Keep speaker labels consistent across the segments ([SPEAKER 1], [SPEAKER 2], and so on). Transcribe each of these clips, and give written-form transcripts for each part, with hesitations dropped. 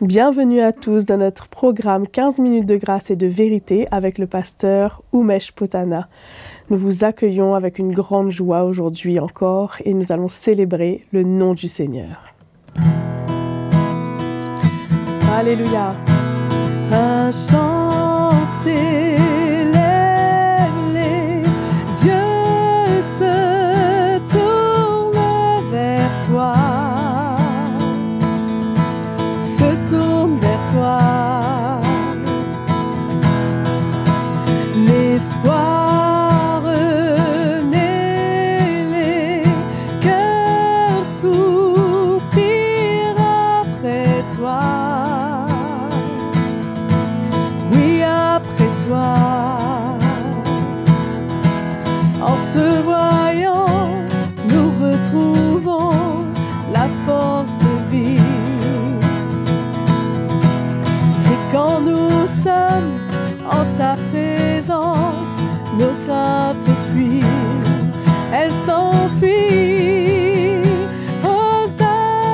[SPEAKER 1] Bienvenue à tous dans notre programme 15 minutes de grâce et de vérité avec le pasteur Umesh Potana. Nous vous accueillons avec une grande joie aujourd'hui encore et nous allons célébrer le nom du Seigneur. Alléluia. Un chant s'élève, les yeux se tournent vers toi. Tourne vers toi. L'espoir renaît, les cœurs soupirent après toi. Oui, après toi. En te voyant, nous retrouvons la force de vie. Quand nous sommes en ta présence, nos craintes fuient, elles s'enfuient. Hosanna,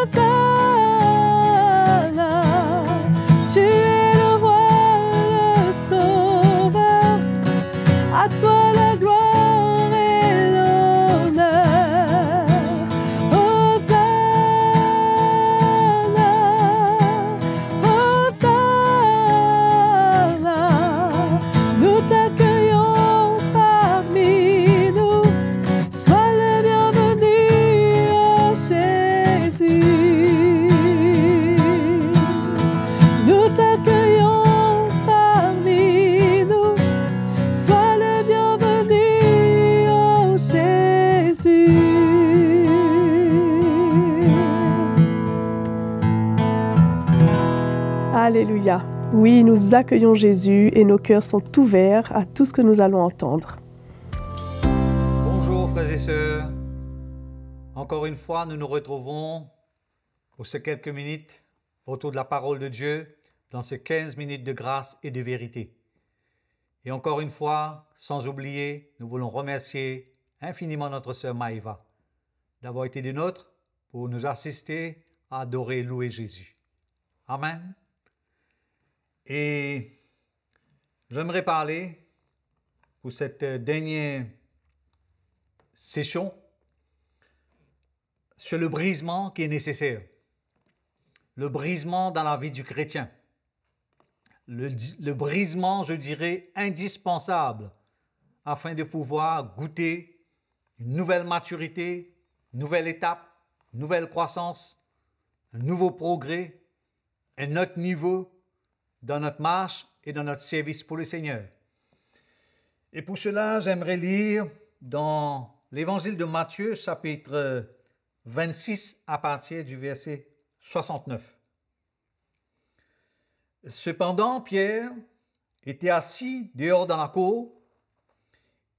[SPEAKER 1] Hosanna, tu es le roi, le sauveur, à toi la gloire et l'honneur. Alléluia. Oui, nous accueillons Jésus et nos cœurs sont ouverts à tout ce que nous allons entendre.
[SPEAKER 2] Bonjour frères et sœurs. Encore une fois, nous nous retrouvons pour ces quelques minutes autour de la parole de Dieu dans ces 15 minutes de grâce et de vérité. Et encore une fois, sans oublier, nous voulons remercier infiniment notre sœur Maïva d'avoir été des nôtres pour nous assister à adorer et louer Jésus. Amen. Et j'aimerais parler pour cette dernière session sur le brisement qui est nécessaire. Le brisement dans la vie du chrétien. Le brisement, je dirais, indispensable afin de pouvoir goûter une nouvelle maturité, une nouvelle étape, une nouvelle croissance, un nouveau progrès, un autre niveau dans notre marche et dans notre service pour le Seigneur. Et pour cela, j'aimerais lire dans l'évangile de Matthieu, chapitre 26, à partir du verset 69. Cependant, Pierre était assis dehors dans la cour.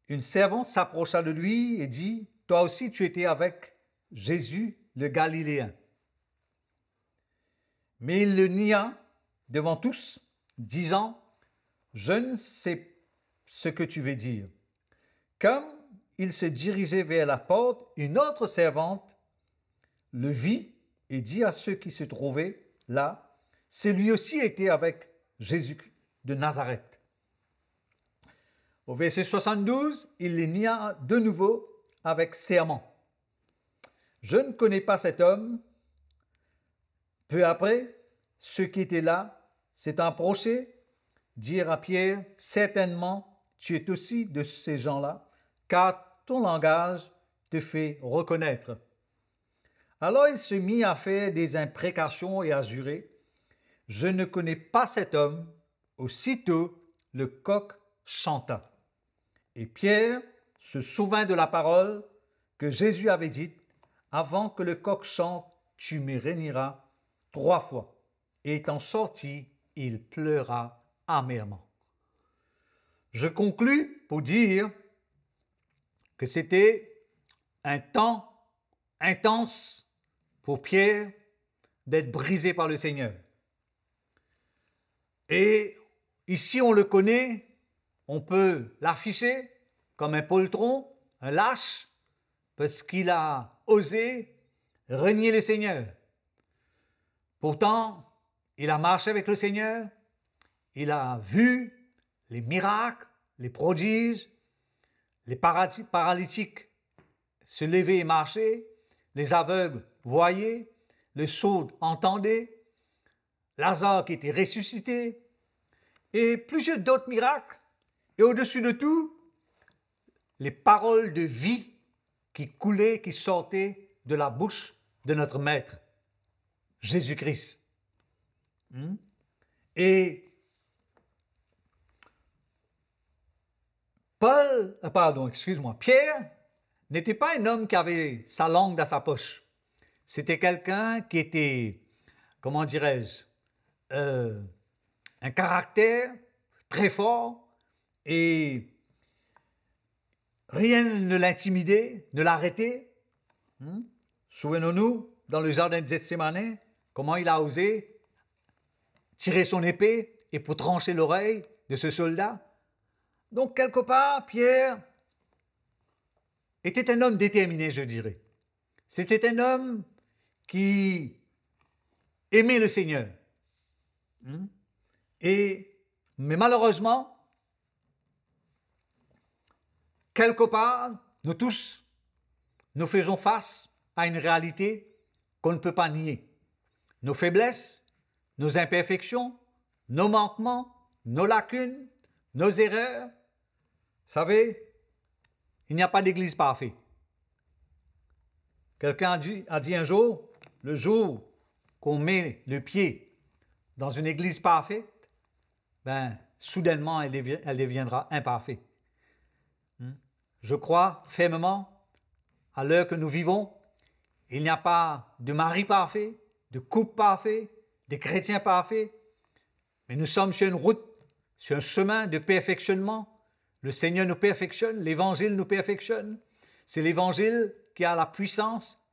[SPEAKER 2] Une servante s'approcha de lui et dit, « Toi aussi tu étais avec Jésus le Galiléen. » Mais il le nia devant tous, disant, « Je ne sais ce que tu veux dire. » Comme il se dirigeait vers la porte, une autre servante le vit et dit à ceux qui se trouvaient là, « Celui aussi était avec Jésus de Nazareth. » Au verset 72, il le nia de nouveau avec serment. « Je ne connais pas cet homme. » Peu après, ceux qui étaient là s'étant approchés, dirent à Pierre, « Certainement, tu es aussi de ces gens-là, car ton langage te fait reconnaître. » Alors il se mit à faire des imprécations et à jurer, « Je ne connais pas cet homme. » Aussitôt, le coq chanta. Et Pierre se souvint de la parole que Jésus avait dite, « Avant que le coq chante, tu me renieras 3 fois. » Et étant sorti, il pleura amèrement. Je conclus pour dire que c'était un temps intense pour Pierre d'être brisé par le Seigneur. Et ici, on le connaît, on peut l'afficher comme un poltron, un lâche, parce qu'il a osé renié le Seigneur. Pourtant, il a marché avec le Seigneur, il a vu les miracles, les prodiges, les paralytiques se lever et marcher, les aveugles voyaient, les sourds entendaient, Lazare qui était ressuscité, et plusieurs d'autres miracles. Et au-dessus de tout, les paroles de vie qui coulaient, qui sortaient de la bouche de notre Maître, Jésus-Christ. Et Pierre n'était pas un homme qui avait sa langue dans sa poche. C'était quelqu'un qui était, comment dirais-je, un caractère très fort et rien ne l'intimidait, ne l'arrêtait. Souvenons-nous, dans le jardin de Gethsémane, comment il a osé tirer son épée et pour trancher l'oreille de ce soldat. Donc, quelque part, Pierre était un homme déterminé, je dirais. C'était un homme qui aimait le Seigneur. Mais malheureusement, quelque part, nous tous, nous faisons face à une réalité qu'on ne peut pas nier. Nos faiblesses, nos imperfections, nos manquements, nos lacunes, nos erreurs. Vous savez, il n'y a pas d'église parfaite. Quelqu'un a dit un jour, le jour qu'on met le pied dans une église parfaite, soudainement, elle deviendra imparfaite. Je crois fermement, à l'heure que nous vivons, il n'y a pas de mari parfait, de couple parfait, de chrétiens parfaits, mais nous sommes sur une route, sur un chemin de perfectionnement. Le Seigneur nous perfectionne, l'Évangile nous perfectionne. C'est l'Évangile qui a la puissance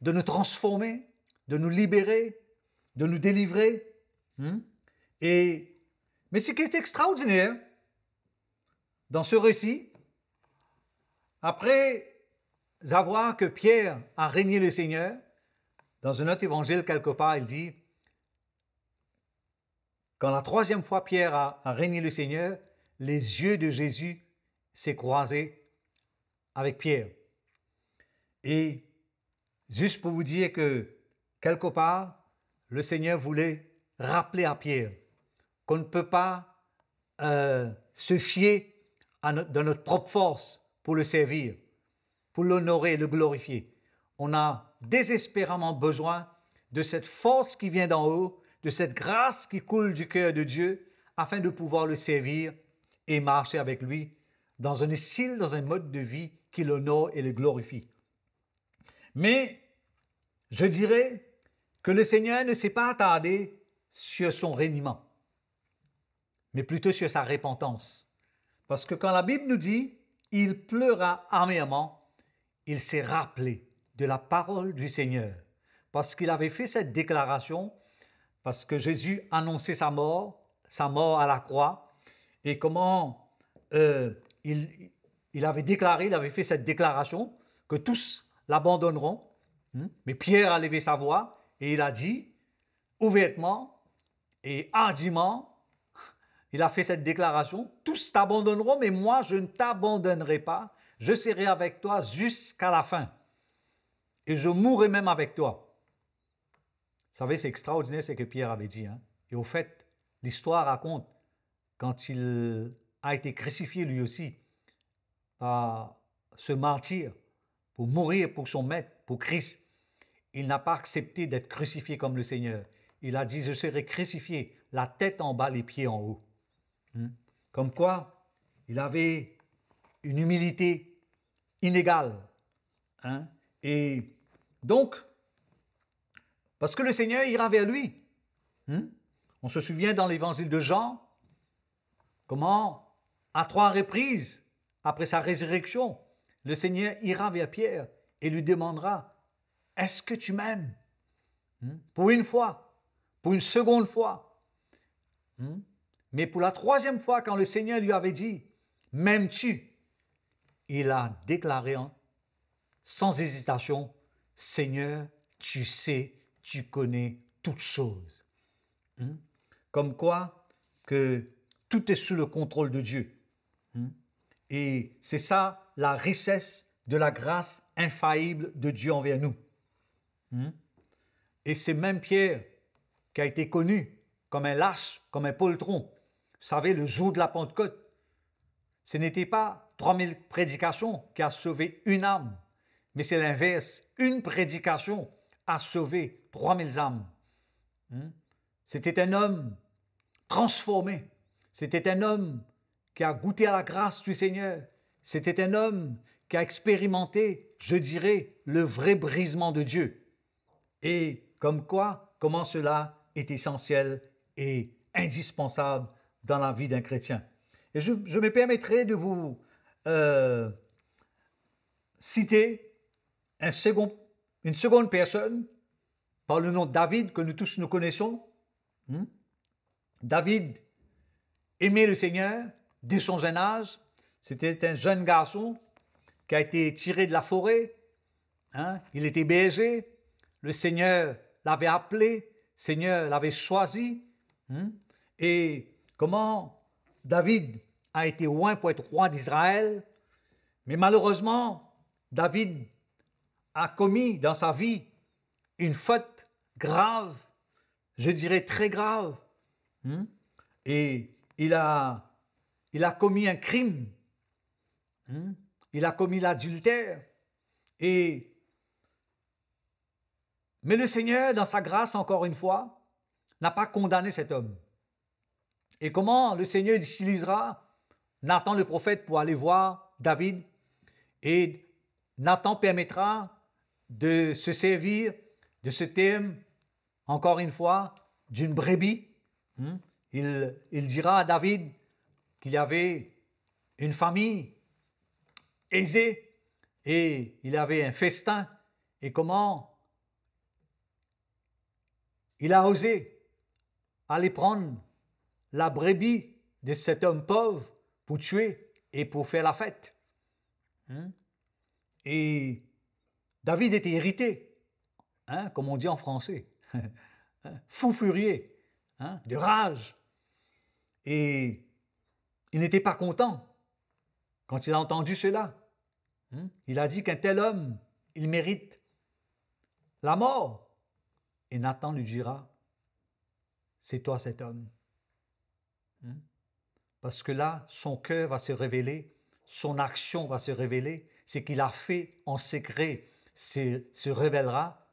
[SPEAKER 2] de nous transformer, de nous libérer, de nous délivrer. Mais ce qui est extraordinaire dans ce récit, après avoir que Pierre a régné le Seigneur, dans un autre évangile quelque part, il dit, quand la troisième fois Pierre a régné le Seigneur, les yeux de Jésus s'est croisés avec Pierre. Et juste pour vous dire que quelque part, le Seigneur voulait rappeler à Pierre qu'on ne peut pas se fier de notre propre force pour le servir, pour l'honorer et le glorifier. On a désespérément besoin de cette force qui vient d'en haut, de cette grâce qui coule du cœur de Dieu, afin de pouvoir le servir et marcher avec lui dans un style, dans un mode de vie qui l'honore et le glorifie. Mais je dirais que le Seigneur ne s'est pas attardé sur son reniement, mais plutôt sur sa repentance. Parce que quand la Bible nous dit « il pleura amèrement », il s'est rappelé de la parole du Seigneur. Parce qu'il avait fait cette déclaration, parce que Jésus annonçait sa mort à la croix, et comment il avait déclaré, il avait fait cette déclaration, que tous l'abandonneront. Mais Pierre a levé sa voix et il a dit, ouvertement et hardiment, il a fait cette déclaration, tous t'abandonneront, mais moi je ne t'abandonnerai pas, je serai avec toi jusqu'à la fin, et je mourrai même avec toi. Vous savez, c'est extraordinaire ce que Pierre avait dit. Et au fait, l'histoire raconte, quand il a été crucifié lui aussi, par ce martyr, pour mourir pour son maître, pour Christ, il n'a pas accepté d'être crucifié comme le Seigneur. Il a dit, je serai crucifié, la tête en bas, les pieds en haut. Comme quoi, il avait une humilité inégale. Et donc, parce que le Seigneur ira vers lui. On se souvient dans l'évangile de Jean, comment, à 3 reprises, après sa résurrection, le Seigneur ira vers Pierre et lui demandera, « Est-ce que tu m'aimes » Pour une fois, pour une seconde fois. Mais pour la 3e fois, quand le Seigneur lui avait dit, « M'aimes-tu » il a déclaré sans hésitation, Seigneur, tu sais, tu connais toutes choses. Comme quoi que tout est sous le contrôle de Dieu. Et c'est ça la richesse de la grâce infaillible de Dieu envers nous. Et c'est même Pierre qui a été connu comme un lâche, comme un poltron. Vous savez, le jour de la Pentecôte, ce n'était pas 3000 prédications qui a sauvé une âme, mais c'est l'inverse. Une prédication a sauvé 3000 âmes. C'était un homme transformé. C'était un homme qui a goûté à la grâce du Seigneur. C'était un homme qui a expérimenté, je dirais, le vrai brisement de Dieu. Et comment cela est essentiel et indispensable dans la vie d'un chrétien. Et je me permettrai de vous citer une seconde personne par le nom de David, que nous tous nous connaissons. David aimait le Seigneur dès son jeune âge. C'était un jeune garçon qui a été tiré de la forêt. Il était berger. Le Seigneur l'avait appelé. Le Seigneur l'avait choisi. Et comment David a été oint pour être roi d'Israël. Mais malheureusement, David a commis dans sa vie une faute grave, je dirais très grave. Et il a commis un crime. Il a commis l'adultère. Mais le Seigneur, dans sa grâce, encore une fois, n'a pas condamné cet homme. Et comment le Seigneur utilisera Nathan le prophète pour aller voir David, et Nathan permettra de se servir de ce thème, encore une fois, d'une brebis. Il dira à David qu'il y avait une famille aisée et il avait un festin, et comment il a osé aller prendre la brebis de cet homme pauvre pour tuer et pour faire la fête. Et David était irrité, comme on dit en français, fou furieux, de rage. Et il n'était pas content quand il a entendu cela. Il a dit qu'un tel homme, il mérite la mort. Et Nathan lui dira, c'est toi cet homme. Parce que là, son cœur va se révéler, son action va se révéler, ce qu'il a fait en secret se révélera.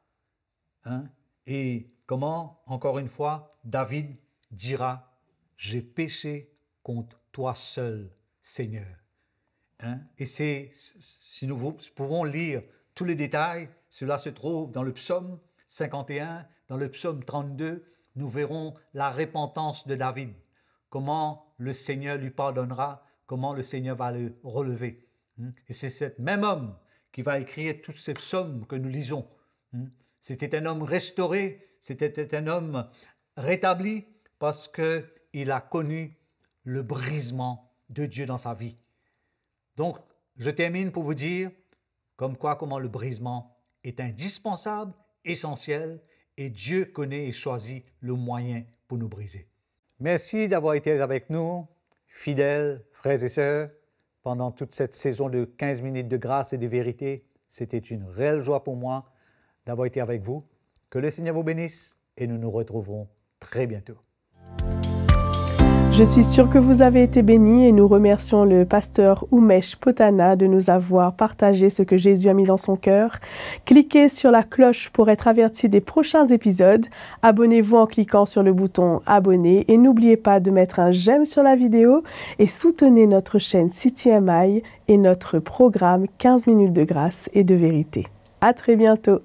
[SPEAKER 2] Et comment, encore une fois, David dira, j'ai péché contre toi seul, Seigneur. Et si nous pouvons lire tous les détails, cela se trouve dans le psaume 51, dans le psaume 32, nous verrons la repentance de David, comment le Seigneur lui pardonnera, comment le Seigneur va le relever. Et c'est cet même homme qui va écrire tous ces psaumes que nous lisons. C'était un homme restauré, c'était un homme rétabli parce qu'il a connu le brisement de Dieu dans sa vie. Donc, je termine pour vous dire comment le brisement est indispensable, essentiel, et Dieu connaît et choisit le moyen pour nous briser. Merci d'avoir été avec nous, fidèles frères et sœurs, pendant toute cette saison de 15 minutes de grâce et de vérité. C'était une réelle joie pour moi d'avoir été avec vous. Que le Seigneur vous bénisse et nous nous retrouverons très bientôt.
[SPEAKER 1] Je suis sûre que vous avez été bénis et nous remercions le pasteur Umesh Potana de nous avoir partagé ce que Jésus a mis dans son cœur. Cliquez sur la cloche pour être averti des prochains épisodes. Abonnez-vous en cliquant sur le bouton abonner et n'oubliez pas de mettre un j'aime sur la vidéo et soutenez notre chaîne CityMI et notre programme 15 minutes de grâce et de vérité. À très bientôt.